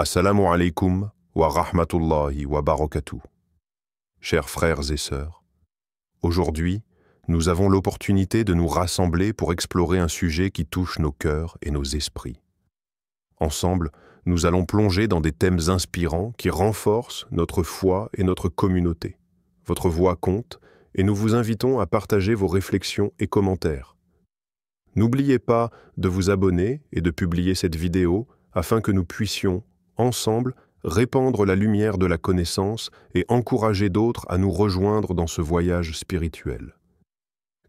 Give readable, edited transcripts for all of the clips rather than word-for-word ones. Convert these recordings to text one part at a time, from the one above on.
Assalamu alaikum wa rahmatullahi wa barakatuh. Chers frères et sœurs, aujourd'hui, nous avons l'opportunité de nous rassembler pour explorer un sujet qui touche nos cœurs et nos esprits. Ensemble, nous allons plonger dans des thèmes inspirants qui renforcent notre foi et notre communauté. Votre voix compte et nous vous invitons à partager vos réflexions et commentaires. N'oubliez pas de vous abonner et de publier cette vidéo afin que nous puissions, ensemble, répandre la lumière de la connaissance et encourager d'autres à nous rejoindre dans ce voyage spirituel.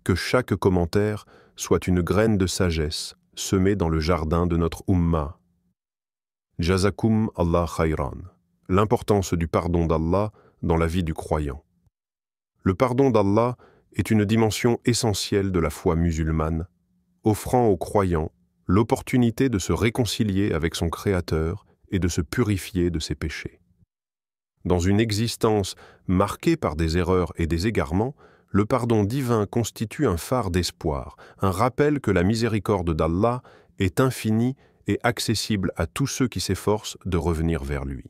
Que chaque commentaire soit une graine de sagesse semée dans le jardin de notre Ummah. Jazakum Allah khayran. L'importance du pardon d'Allah dans la vie du croyant. Le pardon d'Allah est une dimension essentielle de la foi musulmane, offrant aux croyants l'opportunité de se réconcilier avec son Créateur et de se purifier de ses péchés. Dans une existence marquée par des erreurs et des égarements, le pardon divin constitue un phare d'espoir, un rappel que la miséricorde d'Allah est infinie et accessible à tous ceux qui s'efforcent de revenir vers lui.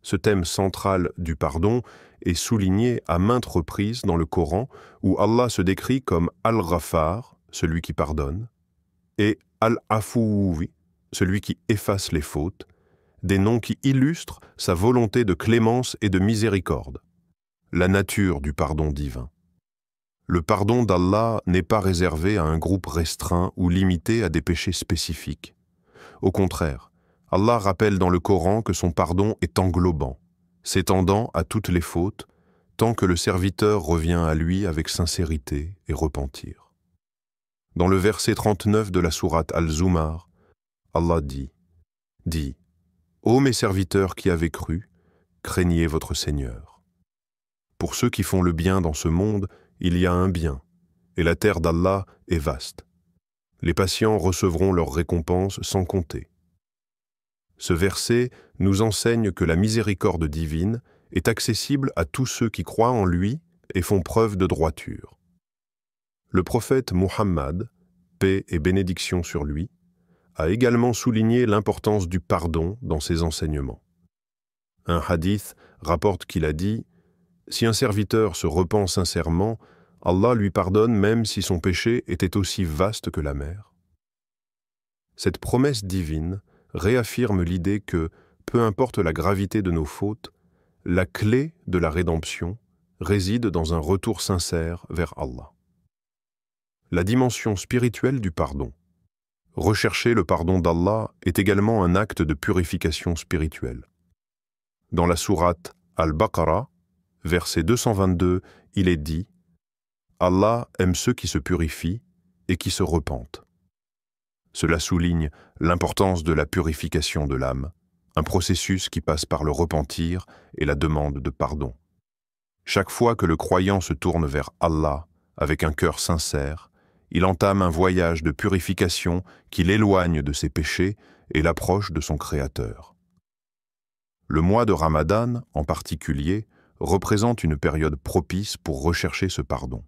Ce thème central du pardon est souligné à maintes reprises dans le Coran, où Allah se décrit comme Al-Ghaffar, celui qui pardonne, et Al-Afouwi, celui qui efface les fautes, des noms qui illustrent sa volonté de clémence et de miséricorde, la nature du pardon divin. Le pardon d'Allah n'est pas réservé à un groupe restreint ou limité à des péchés spécifiques. Au contraire, Allah rappelle dans le Coran que son pardon est englobant, s'étendant à toutes les fautes, tant que le serviteur revient à lui avec sincérité et repentir. Dans le verset 39 de la sourate Al-Zumar, Allah dit « Dis, ô mes serviteurs qui avez cru, craignez votre Seigneur. Pour ceux qui font le bien dans ce monde, il y a un bien, et la terre d'Allah est vaste. Les patients recevront leur récompense sans compter. » Ce verset nous enseigne que la miséricorde divine est accessible à tous ceux qui croient en lui et font preuve de droiture. Le prophète Muhammad, paix et bénédiction sur lui, a également souligné l'importance du pardon dans ses enseignements. Un hadith rapporte qu'il a dit « Si un serviteur se repent sincèrement, Allah lui pardonne même si son péché était aussi vaste que la mer. » Cette promesse divine réaffirme l'idée que, peu importe la gravité de nos fautes, la clé de la rédemption réside dans un retour sincère vers Allah. La dimension spirituelle du pardon. Rechercher le pardon d'Allah est également un acte de purification spirituelle. Dans la sourate Al-Baqarah, verset 222, il est dit « Allah aime ceux qui se purifient et qui se repentent ». Cela souligne l'importance de la purification de l'âme, un processus qui passe par le repentir et la demande de pardon. Chaque fois que le croyant se tourne vers Allah avec un cœur sincère, il entame un voyage de purification qui l'éloigne de ses péchés et l'approche de son Créateur. Le mois de Ramadan, en particulier, représente une période propice pour rechercher ce pardon.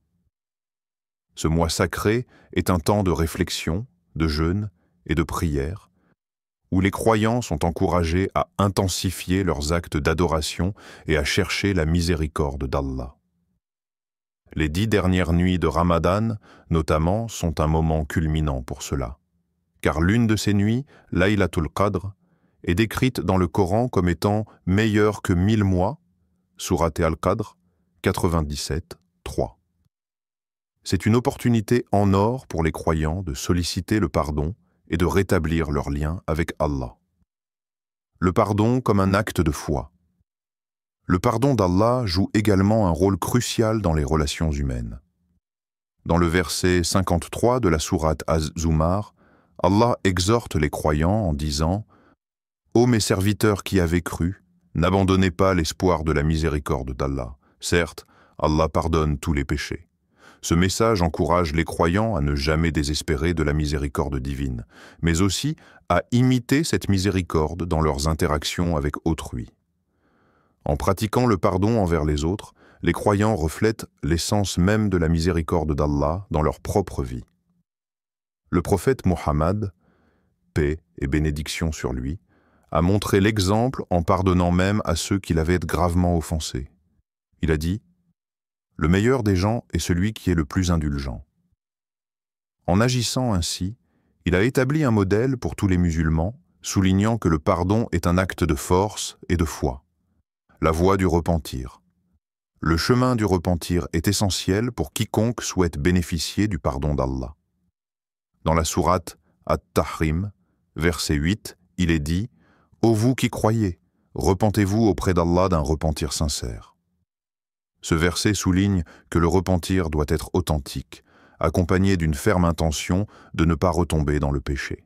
Ce mois sacré est un temps de réflexion, de jeûne et de prière, où les croyants sont encouragés à intensifier leurs actes d'adoration et à chercher la miséricorde d'Allah. Les 10 dernières nuits de Ramadan, notamment, sont un moment culminant pour cela, car l'une de ces nuits, Laylatul Qadr, est décrite dans le Coran comme étant meilleure que 1000 mois, sourate Al-Qadr 97, 3. C'est une opportunité en or pour les croyants de solliciter le pardon et de rétablir leur lien avec Allah. Le pardon comme un acte de foi. Le pardon d'Allah joue également un rôle crucial dans les relations humaines. Dans le verset 53 de la sourate Az-Zumar, Allah exhorte les croyants en disant « Ô mes serviteurs qui avez cru, n'abandonnez pas l'espoir de la miséricorde d'Allah. Certes, Allah pardonne tous les péchés. » Ce message encourage les croyants à ne jamais désespérer de la miséricorde divine, mais aussi à imiter cette miséricorde dans leurs interactions avec autrui. En pratiquant le pardon envers les autres, les croyants reflètent l'essence même de la miséricorde d'Allah dans leur propre vie. Le prophète Muhammad, paix et bénédiction sur lui, a montré l'exemple en pardonnant même à ceux qui l'avaient gravement offensé. Il a dit « Le meilleur des gens est celui qui est le plus indulgent ». En agissant ainsi, il a établi un modèle pour tous les musulmans, soulignant que le pardon est un acte de force et de foi. La voie du repentir. Le chemin du repentir est essentiel pour quiconque souhaite bénéficier du pardon d'Allah. Dans la sourate At-Tahrim, verset 8, il est dit « Ô vous qui croyez, repentez-vous auprès d'Allah d'un repentir sincère ». Ce verset souligne que le repentir doit être authentique, accompagné d'une ferme intention de ne pas retomber dans le péché.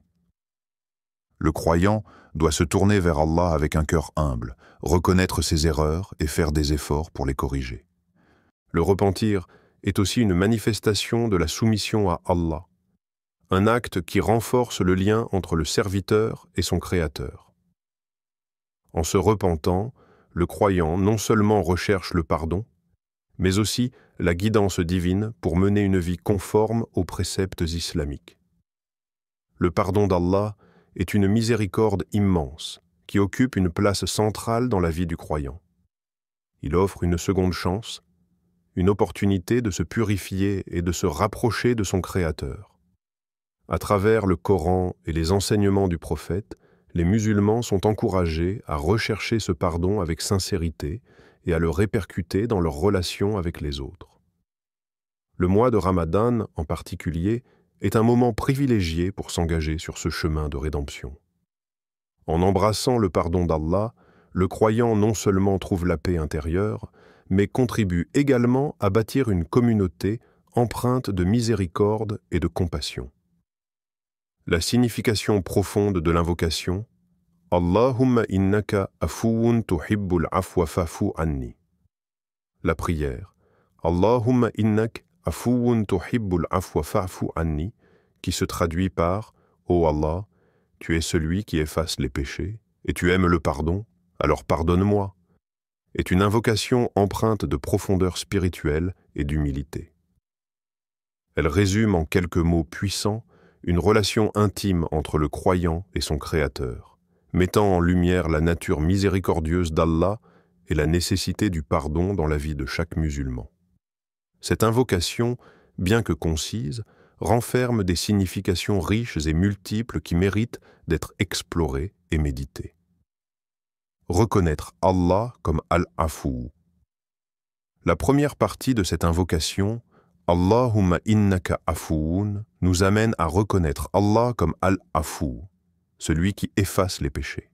Le croyant doit se tourner vers Allah avec un cœur humble, reconnaître ses erreurs et faire des efforts pour les corriger. Le repentir est aussi une manifestation de la soumission à Allah, un acte qui renforce le lien entre le serviteur et son Créateur. En se repentant, le croyant non seulement recherche le pardon, mais aussi la guidance divine pour mener une vie conforme aux préceptes islamiques. Le pardon d'Allah est une miséricorde immense qui occupe une place centrale dans la vie du croyant. Il offre une seconde chance, une opportunité de se purifier et de se rapprocher de son Créateur. À travers le Coran et les enseignements du prophète, les musulmans sont encouragés à rechercher ce pardon avec sincérité et à le répercuter dans leurs relations avec les autres. Le mois de Ramadan, en particulier, est un moment privilégié pour s'engager sur ce chemin de rédemption. En embrassant le pardon d'Allah, le croyant non seulement trouve la paix intérieure, mais contribue également à bâtir une communauté empreinte de miséricorde et de compassion. La signification profonde de l'invocation « Allahumma innaka afuwun tuhibbul afwa fa'fu anni ». La prière « Allahumma innak afuwun tuhibbul afwa fa'fu anni » qui se traduit par « Ô Allah, tu es celui qui efface les péchés et tu aimes le pardon, alors pardonne-moi » est une invocation empreinte de profondeur spirituelle et d'humilité. Elle résume en quelques mots puissants une relation intime entre le croyant et son Créateur, mettant en lumière la nature miséricordieuse d'Allah et la nécessité du pardon dans la vie de chaque musulman. Cette invocation, bien que concise, renferme des significations riches et multiples qui méritent d'être explorées et méditées. Reconnaître Allah comme Al-Afou. La première partie de cette invocation, Allahumma innaka afuun, nous amène à reconnaître Allah comme Al-Afou, celui qui efface les péchés.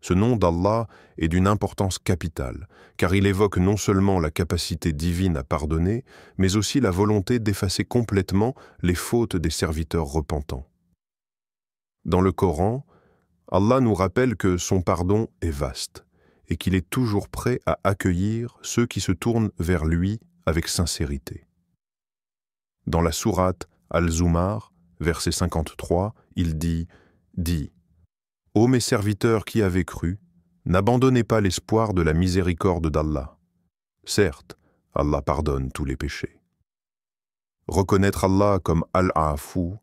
Ce nom d'Allah est d'une importance capitale, car il évoque non seulement la capacité divine à pardonner, mais aussi la volonté d'effacer complètement les fautes des serviteurs repentants. Dans le Coran, Allah nous rappelle que son pardon est vaste et qu'il est toujours prêt à accueillir ceux qui se tournent vers lui avec sincérité. Dans la sourate Al-Zumar, verset 53, il dit « Dis, ô mes serviteurs qui avez cru, n'abandonnez pas l'espoir de la miséricorde d'Allah. Certes, Allah pardonne tous les péchés. » Reconnaître Allah comme Al-Afou,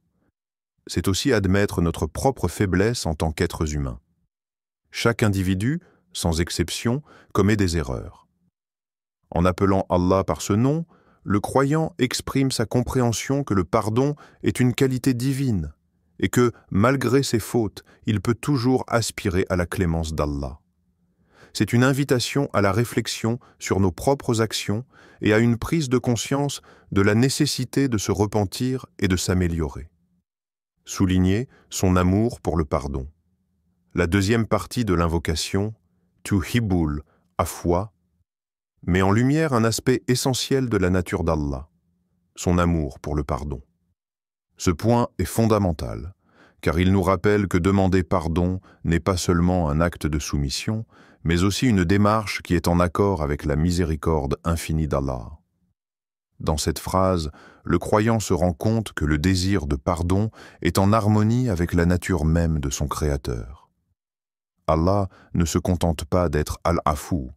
c'est aussi admettre notre propre faiblesse en tant qu'êtres humains. Chaque individu, sans exception, commet des erreurs. En appelant Allah par ce nom, le croyant exprime sa compréhension que le pardon est une qualité divine et que, malgré ses fautes, il peut toujours aspirer à la clémence d'Allah. C'est une invitation à la réflexion sur nos propres actions et à une prise de conscience de la nécessité de se repentir et de s'améliorer. Souligner son amour pour le pardon. La deuxième partie de l'invocation, Tuhibbul Afwa, met en lumière un aspect essentiel de la nature d'Allah, son amour pour le pardon. Ce point est fondamental, car il nous rappelle que demander pardon n'est pas seulement un acte de soumission, mais aussi une démarche qui est en accord avec la miséricorde infinie d'Allah. Dans cette phrase, le croyant se rend compte que le désir de pardon est en harmonie avec la nature même de son Créateur. Allah ne se contente pas d'être Al-Afou,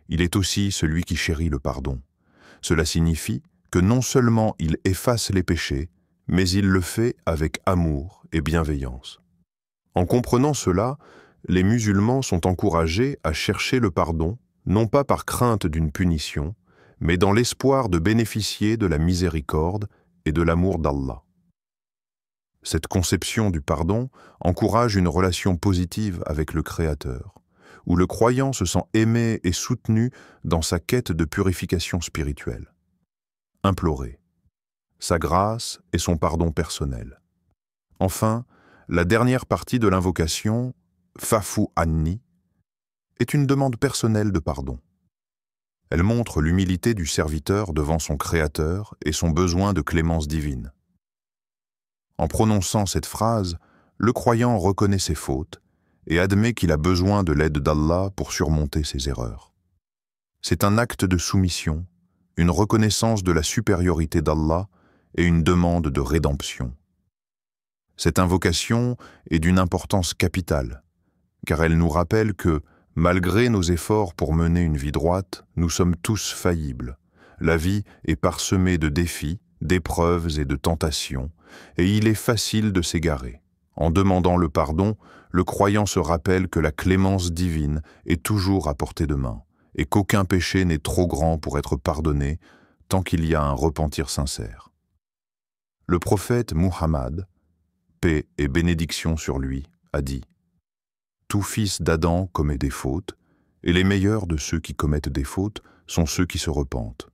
il est aussi celui qui chérit le pardon. Cela signifie que non seulement il efface les péchés, mais il le fait avec amour et bienveillance. En comprenant cela, les musulmans sont encouragés à chercher le pardon, non pas par crainte d'une punition, mais dans l'espoir de bénéficier de la miséricorde et de l'amour d'Allah. Cette conception du pardon encourage une relation positive avec le Créateur, où le croyant se sent aimé et soutenu dans sa quête de purification spirituelle. Implorer sa grâce et son pardon personnel. Enfin, la dernière partie de l'invocation, Fa'fu anni, est une demande personnelle de pardon. Elle montre l'humilité du serviteur devant son Créateur et son besoin de clémence divine. En prononçant cette phrase, le croyant reconnaît ses fautes et admet qu'il a besoin de l'aide d'Allah pour surmonter ses erreurs. C'est un acte de soumission, une reconnaissance de la supériorité d'Allah et une demande de rédemption. Cette invocation est d'une importance capitale, car elle nous rappelle que, malgré nos efforts pour mener une vie droite, nous sommes tous faillibles. La vie est parsemée de défis, d'épreuves et de tentations, et il est facile de s'égarer. En demandant le pardon, le croyant se rappelle que la clémence divine est toujours à portée de main, et qu'aucun péché n'est trop grand pour être pardonné tant qu'il y a un repentir sincère. Le prophète Muhammad, paix et bénédiction sur lui, a dit « Tout fils d'Adam commet des fautes, et les meilleurs de ceux qui commettent des fautes sont ceux qui se repentent. »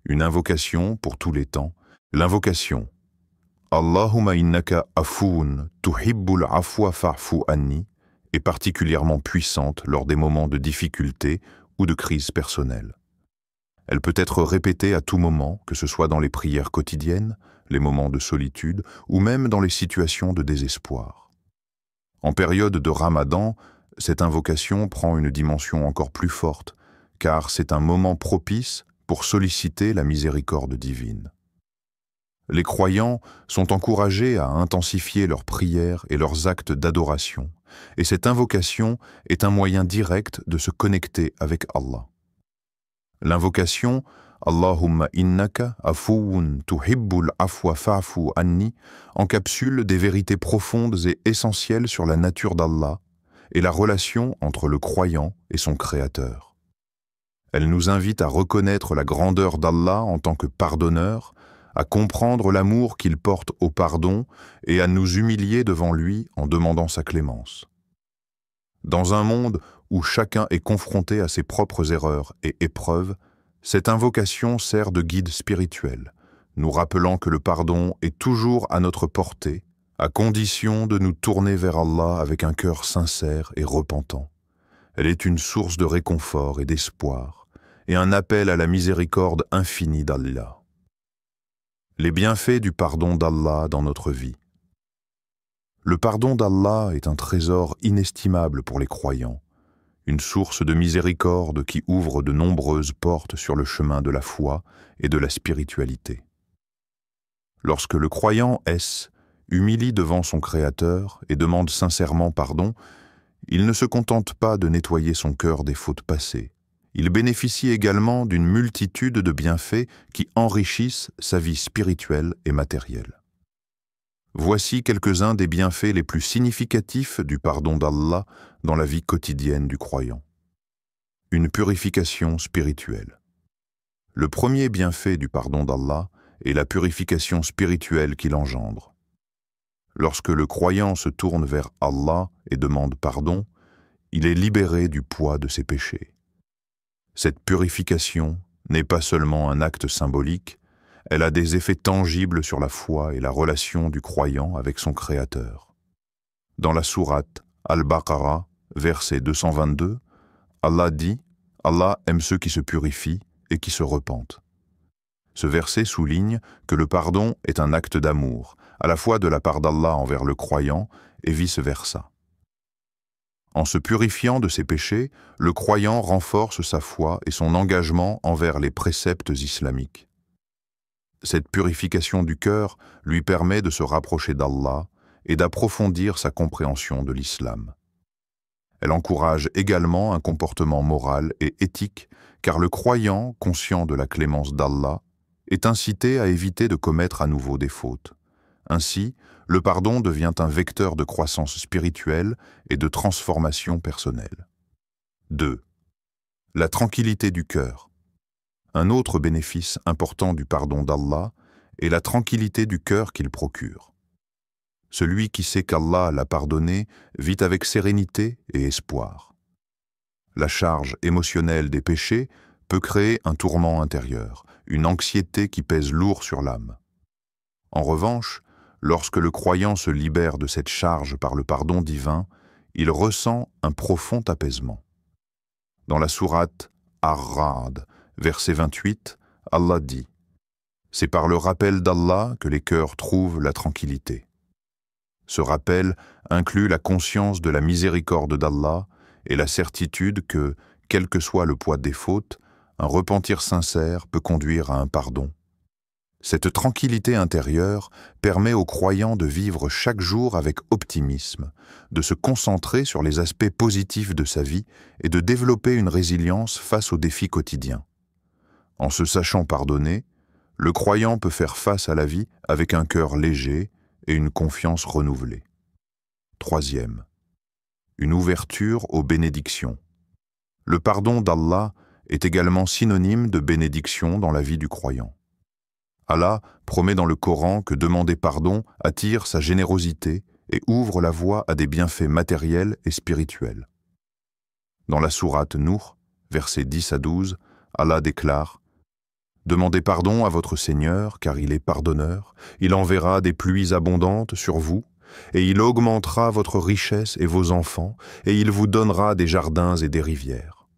Une invocation pour tous les temps, l'invocation « Allahumma innaka afoun tuhibbul afwa fa'fu anni » est particulièrement puissante lors des moments de difficulté ou de crise personnelle. Elle peut être répétée à tout moment, que ce soit dans les prières quotidiennes, les moments de solitude ou même dans les situations de désespoir. En période de Ramadan, cette invocation prend une dimension encore plus forte, car c'est un moment propice pour solliciter la miséricorde divine. Les croyants sont encouragés à intensifier leurs prières et leurs actes d'adoration, et cette invocation est un moyen direct de se connecter avec Allah. L'invocation « Allahumma innaka afuun tuhibbul afwa fa'fu anni » encapsule des vérités profondes et essentielles sur la nature d'Allah et la relation entre le croyant et son Créateur. Elle nous invite à reconnaître la grandeur d'Allah en tant que pardonneur, à comprendre l'amour qu'il porte au pardon et à nous humilier devant lui en demandant sa clémence. Dans un monde où chacun est confronté à ses propres erreurs et épreuves, cette invocation sert de guide spirituel, nous rappelant que le pardon est toujours à notre portée, à condition de nous tourner vers Allah avec un cœur sincère et repentant. Elle est une source de réconfort et d'espoir, et un appel à la miséricorde infinie d'Allah. Les bienfaits du pardon d'Allah dans notre vie. Le pardon d'Allah est un trésor inestimable pour les croyants, une source de miséricorde qui ouvre de nombreuses portes sur le chemin de la foi et de la spiritualité. Lorsque le croyant humilie devant son Créateur et demande sincèrement pardon, il ne se contente pas de nettoyer son cœur des fautes passées. Il bénéficie également d'une multitude de bienfaits qui enrichissent sa vie spirituelle et matérielle. Voici quelques-uns des bienfaits les plus significatifs du pardon d'Allah dans la vie quotidienne du croyant. Une purification spirituelle. Le premier bienfait du pardon d'Allah est la purification spirituelle qu'il engendre. Lorsque le croyant se tourne vers Allah et demande pardon, il est libéré du poids de ses péchés. Cette purification n'est pas seulement un acte symbolique, elle a des effets tangibles sur la foi et la relation du croyant avec son Créateur. Dans la sourate Al-Baqarah, verset 222, Allah dit « Allah aime ceux qui se purifient et qui se repentent ». Ce verset souligne que le pardon est un acte d'amour, à la fois de la part d'Allah envers le croyant et vice-versa. En se purifiant de ses péchés, le croyant renforce sa foi et son engagement envers les préceptes islamiques. Cette purification du cœur lui permet de se rapprocher d'Allah et d'approfondir sa compréhension de l'islam. Elle encourage également un comportement moral et éthique, car le croyant, conscient de la clémence d'Allah, est incité à éviter de commettre à nouveau des fautes. Ainsi, le pardon devient un vecteur de croissance spirituelle et de transformation personnelle. 2. La tranquillité du cœur. Un autre bénéfice important du pardon d'Allah est la tranquillité du cœur qu'il procure. Celui qui sait qu'Allah l'a pardonné vit avec sérénité et espoir. La charge émotionnelle des péchés peut créer un tourment intérieur, une anxiété qui pèse lourd sur l'âme. En revanche, lorsque le croyant se libère de cette charge par le pardon divin, il ressent un profond apaisement. Dans la sourate Ar-Ra'd, verset 28, Allah dit « C'est par le rappel d'Allah que les cœurs trouvent la tranquillité. » Ce rappel inclut la conscience de la miséricorde d'Allah et la certitude que, quel que soit le poids des fautes, un repentir sincère peut conduire à un pardon. Cette tranquillité intérieure permet aux croyants de vivre chaque jour avec optimisme, de se concentrer sur les aspects positifs de sa vie et de développer une résilience face aux défis quotidiens. En se sachant pardonner, le croyant peut faire face à la vie avec un cœur léger et une confiance renouvelée. 3. Une ouverture aux bénédictions. Le pardon d'Allah est également synonyme de bénédiction dans la vie du croyant. Allah promet dans le Coran que demander pardon attire sa générosité et ouvre la voie à des bienfaits matériels et spirituels. Dans la sourate Nuh, versets 10 à 12, Allah déclare « Demandez pardon à votre Seigneur, car il est pardonneur, il enverra des pluies abondantes sur vous, et il augmentera votre richesse et vos enfants, et il vous donnera des jardins et des rivières. »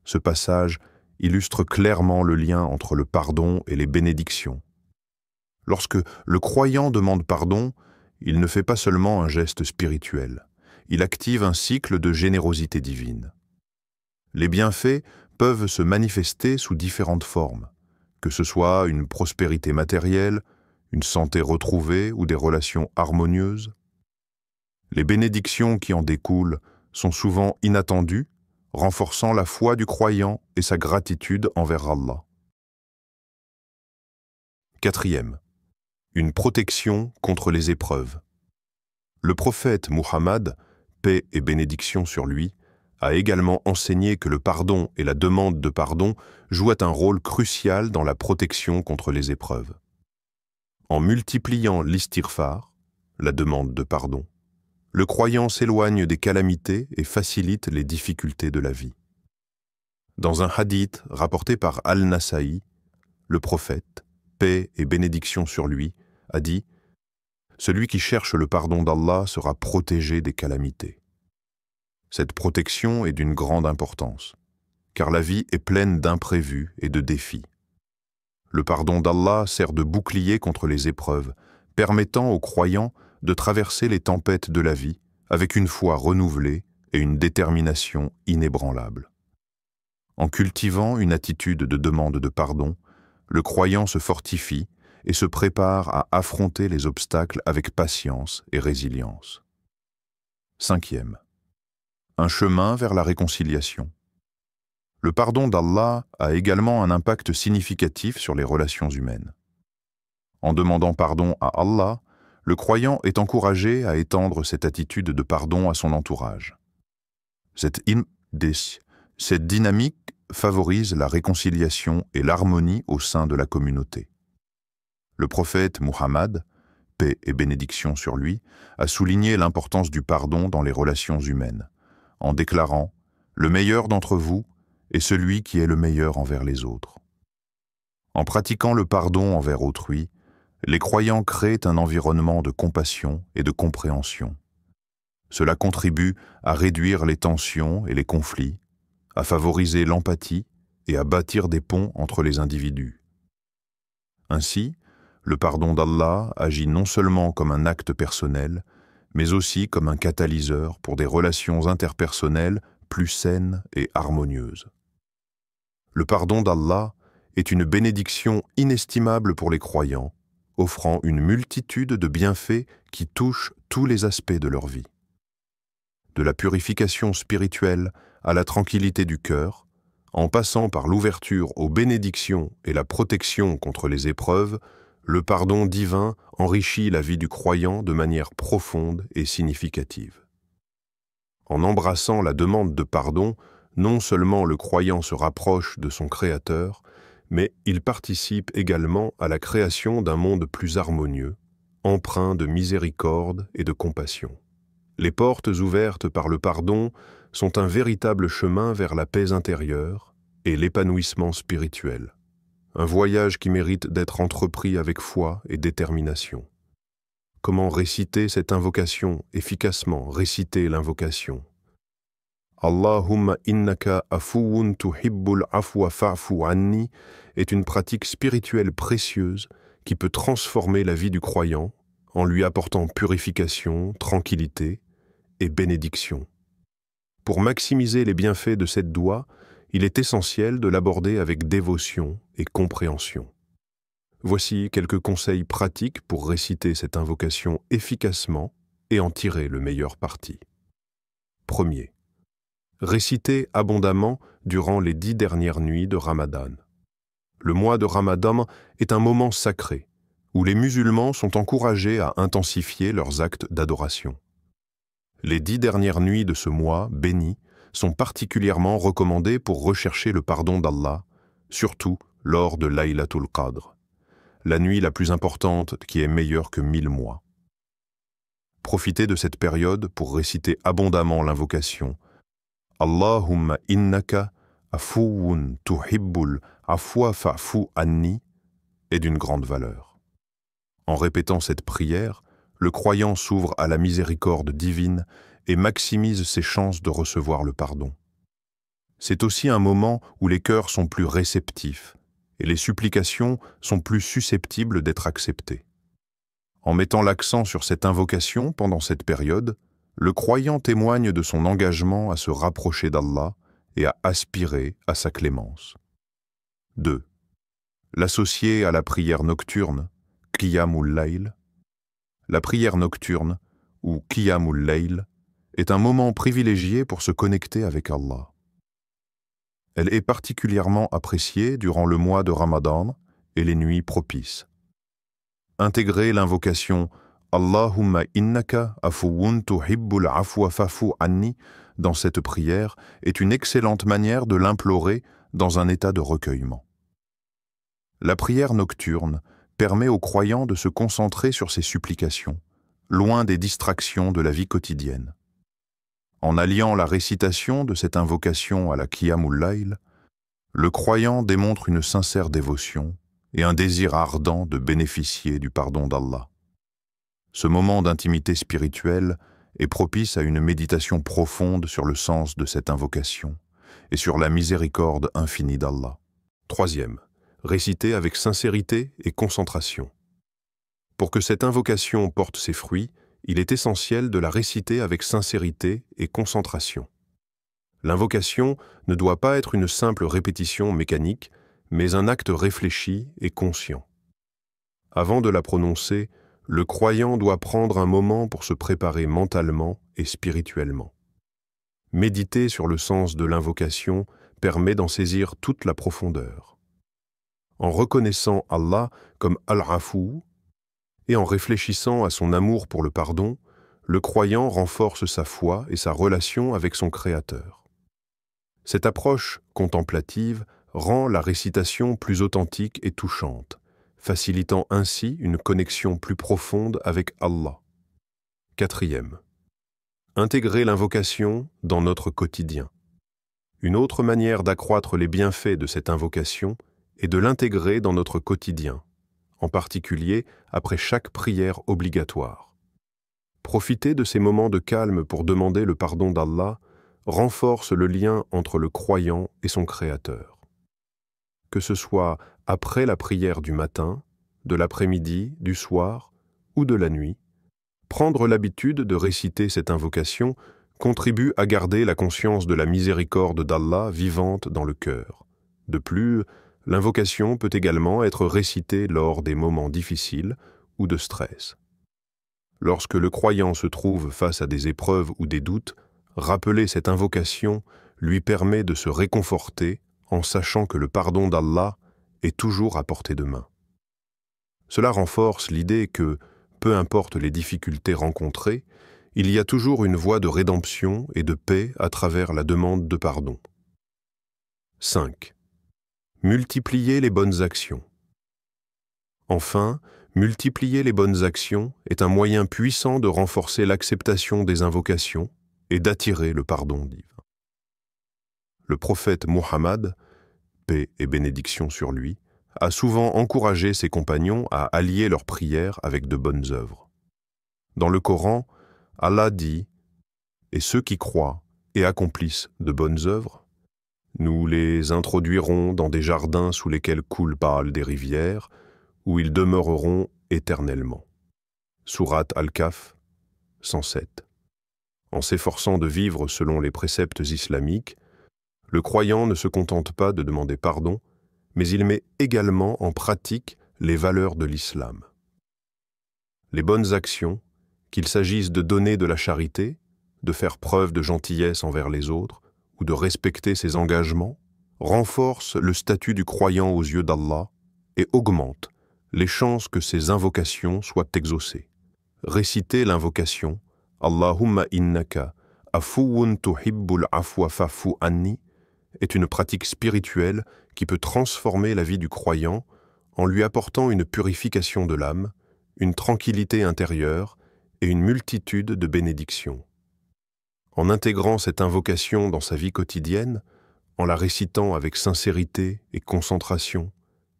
Ce passage illustre clairement le lien entre le pardon et les bénédictions. Lorsque le croyant demande pardon, il ne fait pas seulement un geste spirituel, il active un cycle de générosité divine. Les bienfaits peuvent se manifester sous différentes formes, que ce soit une prospérité matérielle, une santé retrouvée ou des relations harmonieuses. Les bénédictions qui en découlent sont souvent inattendues, renforçant la foi du croyant et sa gratitude envers Allah. 4. Une protection contre les épreuves. Le prophète Muhammad, paix et bénédiction sur lui, a également enseigné que le pardon et la demande de pardon jouent un rôle crucial dans la protection contre les épreuves. En multipliant l'istighfar, la demande de pardon, le croyant s'éloigne des calamités et facilite les difficultés de la vie. Dans un hadith rapporté par Al-Nasa'i, le prophète, paix et bénédiction sur lui, a dit « Celui qui cherche le pardon d'Allah sera protégé des calamités. » Cette protection est d'une grande importance, car la vie est pleine d'imprévus et de défis. Le pardon d'Allah sert de bouclier contre les épreuves, permettant aux croyants de traverser les tempêtes de la vie avec une foi renouvelée et une détermination inébranlable. En cultivant une attitude de demande de pardon, le croyant se fortifie et se prépare à affronter les obstacles avec patience et résilience. 5. Un chemin vers la réconciliation. Le pardon d'Allah a également un impact significatif sur les relations humaines. En demandant pardon à Allah, le croyant est encouragé à étendre cette attitude de pardon à son entourage. Cette dynamique favorise la réconciliation et l'harmonie au sein de la communauté. Le prophète Muhammad, paix et bénédiction sur lui, a souligné l'importance du pardon dans les relations humaines, en déclarant « Le meilleur d'entre vous est celui qui est le meilleur envers les autres. » En pratiquant le pardon envers autrui, les croyants créent un environnement de compassion et de compréhension. Cela contribue à réduire les tensions et les conflits, à favoriser l'empathie et à bâtir des ponts entre les individus. Ainsi, le pardon d'Allah agit non seulement comme un acte personnel, mais aussi comme un catalyseur pour des relations interpersonnelles plus saines et harmonieuses. Le pardon d'Allah est une bénédiction inestimable pour les croyants, offrant une multitude de bienfaits qui touchent tous les aspects de leur vie. De la purification spirituelle à la tranquillité du cœur, en passant par l'ouverture aux bénédictions et la protection contre les épreuves, Le pardon divin enrichit la vie du croyant de manière profonde et significative. En embrassant la demande de pardon, non seulement le croyant se rapproche de son Créateur, mais il participe également à la création d'un monde plus harmonieux, empreint de miséricorde et de compassion. Les portes ouvertes par le pardon sont un véritable chemin vers la paix intérieure et l'épanouissement spirituel. Un voyage qui mérite d'être entrepris avec foi et détermination. Comment réciter cette invocation efficacement? Réciter l'invocation. Allahumma innaka afuwun tuhibbul afwa fa'fu anni est une pratique spirituelle précieuse qui peut transformer la vie du croyant en lui apportant purification, tranquillité et bénédiction. Pour maximiser les bienfaits de cette doua, il est essentiel de l'aborder avec dévotion et compréhension. Voici quelques conseils pratiques pour réciter cette invocation efficacement et en tirer le meilleur parti. Premier. Réciter abondamment durant les 10 dernières nuits de Ramadan. Le mois de Ramadan est un moment sacré où les musulmans sont encouragés à intensifier leurs actes d'adoration. Les 10 dernières nuits de ce mois béni sont particulièrement recommandées pour rechercher le pardon d'Allah, surtout lors de Laylatul Qadr, la nuit la plus importante qui est meilleure que 1000 mois. Profitez de cette période pour réciter abondamment l'invocation Allahumma innaka afuwun tuhibbul afwa fa'fu anni est d'une grande valeur. En répétant cette prière, le croyant s'ouvre à la miséricorde divine et maximise ses chances de recevoir le pardon. C'est aussi un moment où les cœurs sont plus réceptifs et les supplications sont plus susceptibles d'être acceptées. En mettant l'accent sur cette invocation pendant cette période, le croyant témoigne de son engagement à se rapprocher d'Allah et à aspirer à sa clémence. 2. L'associer à la prière nocturne, Qiyamul Layl. La prière nocturne, ou Qiyamul Layl, est un moment privilégié pour se connecter avec Allah. Elle est particulièrement appréciée durant le mois de Ramadan et les nuits propices. Intégrer l'invocation Allahumma innaka afuwun tuhibbul afwa fa'fu anni dans cette prière est une excellente manière de l'implorer dans un état de recueillement. La prière nocturne permet aux croyants de se concentrer sur ses supplications, loin des distractions de la vie quotidienne. En alliant la récitation de cette invocation à la Qiyamul Layl, le croyant démontre une sincère dévotion et un désir ardent de bénéficier du pardon d'Allah. Ce moment d'intimité spirituelle est propice à une méditation profonde sur le sens de cette invocation et sur la miséricorde infinie d'Allah. 3. Réciter avec sincérité et concentration. Pour que cette invocation porte ses fruits, il est essentiel de la réciter avec sincérité et concentration. L'invocation ne doit pas être une simple répétition mécanique, mais un acte réfléchi et conscient. Avant de la prononcer, le croyant doit prendre un moment pour se préparer mentalement et spirituellement. Méditer sur le sens de l'invocation permet d'en saisir toute la profondeur. En reconnaissant Allah comme Al-Afou et en réfléchissant à son amour pour le pardon, le croyant renforce sa foi et sa relation avec son Créateur. Cette approche contemplative rend la récitation plus authentique et touchante, facilitant ainsi une connexion plus profonde avec Allah. 4. Intégrer l'invocation dans notre quotidien. Une autre manière d'accroître les bienfaits de cette invocation est de l'intégrer dans notre quotidien, en particulier après chaque prière obligatoire. Profiter de ces moments de calme pour demander le pardon d'Allah renforce le lien entre le croyant et son Créateur. Que ce soit après la prière du matin, de l'après-midi, du soir ou de la nuit, prendre l'habitude de réciter cette invocation contribue à garder la conscience de la miséricorde d'Allah vivante dans le cœur. De plus, l'invocation peut également être récitée lors des moments difficiles ou de stress. Lorsque le croyant se trouve face à des épreuves ou des doutes, rappeler cette invocation lui permet de se réconforter en sachant que le pardon d'Allah est toujours à portée de main. Cela renforce l'idée que, peu importe les difficultés rencontrées, il y a toujours une voie de rédemption et de paix à travers la demande de pardon. 5. Multiplier les bonnes actions. Enfin, multiplier les bonnes actions est un moyen puissant de renforcer l'acceptation des invocations et d'attirer le pardon divin. Le prophète Muhammad, paix et bénédiction sur lui, a souvent encouragé ses compagnons à allier leurs prières avec de bonnes œuvres. Dans le Coran, Allah dit « Et ceux qui croient et accomplissent de bonnes œuvres, nous les introduirons dans des jardins sous lesquels coulent des rivières, où ils demeureront éternellement. » Sourate Al-Kahf, 107. En s'efforçant de vivre selon les préceptes islamiques, le croyant ne se contente pas de demander pardon, mais il met également en pratique les valeurs de l'islam. Les bonnes actions, qu'il s'agisse de donner de la charité, de faire preuve de gentillesse envers les autres ou de respecter ses engagements, renforcent le statut du croyant aux yeux d'Allah et augmentent les chances que ses invocations soient exaucées. Réciter l'invocation « Allahumma innaka afuwun tuhibbul afwa fa'fu anni » est une pratique spirituelle qui peut transformer la vie du croyant en lui apportant une purification de l'âme, une tranquillité intérieure et une multitude de bénédictions. En intégrant cette invocation dans sa vie quotidienne, en la récitant avec sincérité et concentration,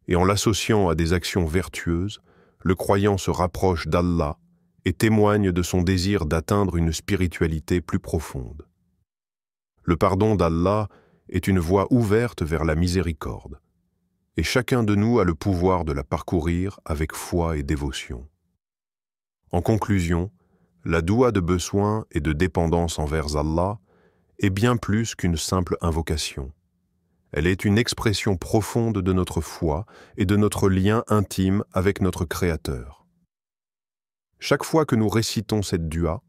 et en l'associant à des actions vertueuses, le croyant se rapproche d'Allah et témoigne de son désir d'atteindre une spiritualité plus profonde. Le pardon d'Allah est une voie ouverte vers la miséricorde, et chacun de nous a le pouvoir de la parcourir avec foi et dévotion. En conclusion, la doua de besoin et de dépendance envers Allah est bien plus qu'une simple invocation. Elle est une expression profonde de notre foi et de notre lien intime avec notre Créateur. Chaque fois que nous récitons cette dua,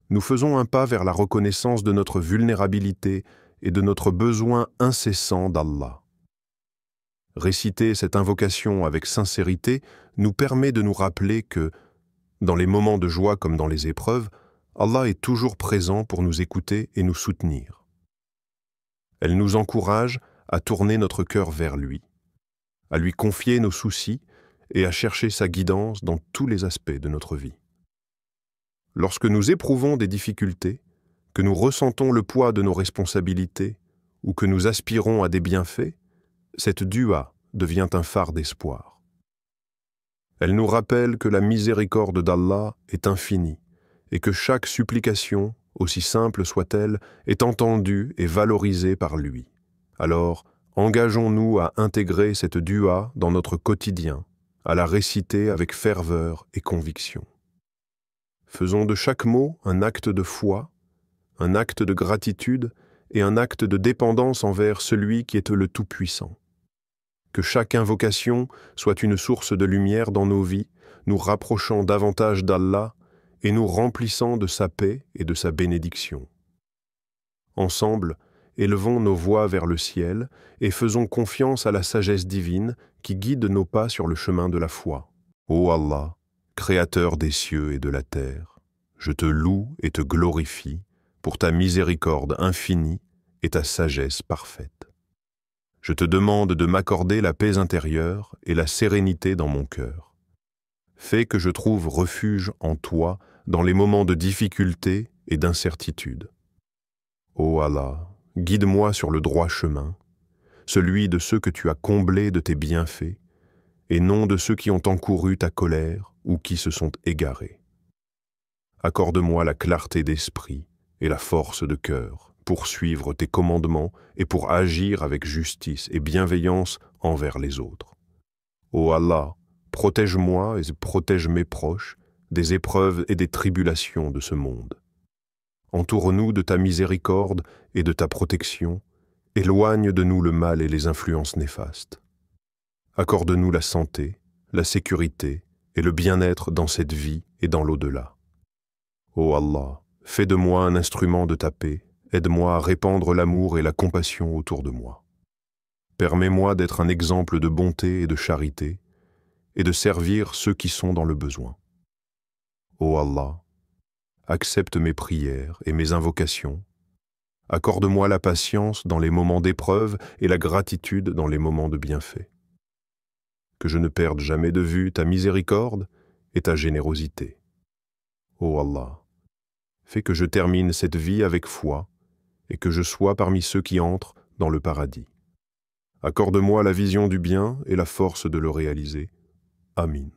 nous faisons un pas vers la reconnaissance de notre vulnérabilité et de notre besoin incessant d'Allah. Réciter cette invocation avec sincérité nous permet de nous rappeler que, dans les moments de joie comme dans les épreuves, Allah est toujours présent pour nous écouter et nous soutenir. Elle nous encourage à tourner notre cœur vers lui, à lui confier nos soucis et à chercher sa guidance dans tous les aspects de notre vie. Lorsque nous éprouvons des difficultés, que nous ressentons le poids de nos responsabilités ou que nous aspirons à des bienfaits, cette dua devient un phare d'espoir. Elle nous rappelle que la miséricorde d'Allah est infinie et que chaque supplication, aussi simple soit-elle, est entendue et valorisée par lui. Alors, engageons-nous à intégrer cette dua dans notre quotidien, à la réciter avec ferveur et conviction. Faisons de chaque mot un acte de foi, un acte de gratitude et un acte de dépendance envers celui qui est le Tout-Puissant. Que chaque invocation soit une source de lumière dans nos vies, nous rapprochant davantage d'Allah et nous remplissant de sa paix et de sa bénédiction. Ensemble, élevons nos voix vers le ciel et faisons confiance à la sagesse divine qui guide nos pas sur le chemin de la foi. Ô Allah, Créateur des cieux et de la terre, je te loue et te glorifie pour ta miséricorde infinie et ta sagesse parfaite. Je te demande de m'accorder la paix intérieure et la sérénité dans mon cœur. Fais que je trouve refuge en toi dans les moments de difficulté et d'incertitude. Ô Allah, guide-moi sur le droit chemin, celui de ceux que tu as comblés de tes bienfaits, et non de ceux qui ont encouru ta colère ou qui se sont égarés. Accorde-moi la clarté d'esprit et la force de cœur pour suivre tes commandements et pour agir avec justice et bienveillance envers les autres. Ô Allah, protège-moi et protège mes proches des épreuves et des tribulations de ce monde. Entoure-nous de ta miséricorde et de ta protection, éloigne de nous le mal et les influences néfastes. Accorde-nous la santé, la sécurité et le bien-être dans cette vie et dans l'au-delà. Ô Allah, fais de moi un instrument de ta paix, aide-moi à répandre l'amour et la compassion autour de moi. Permets-moi d'être un exemple de bonté et de charité, et de servir ceux qui sont dans le besoin. Ô Allah, accepte mes prières et mes invocations. Accorde-moi la patience dans les moments d'épreuve et la gratitude dans les moments de bienfait. Que je ne perde jamais de vue ta miséricorde et ta générosité. Ô Allah, fais que je termine cette vie avec foi et que je sois parmi ceux qui entrent dans le paradis. Accorde-moi la vision du bien et la force de le réaliser. Amin.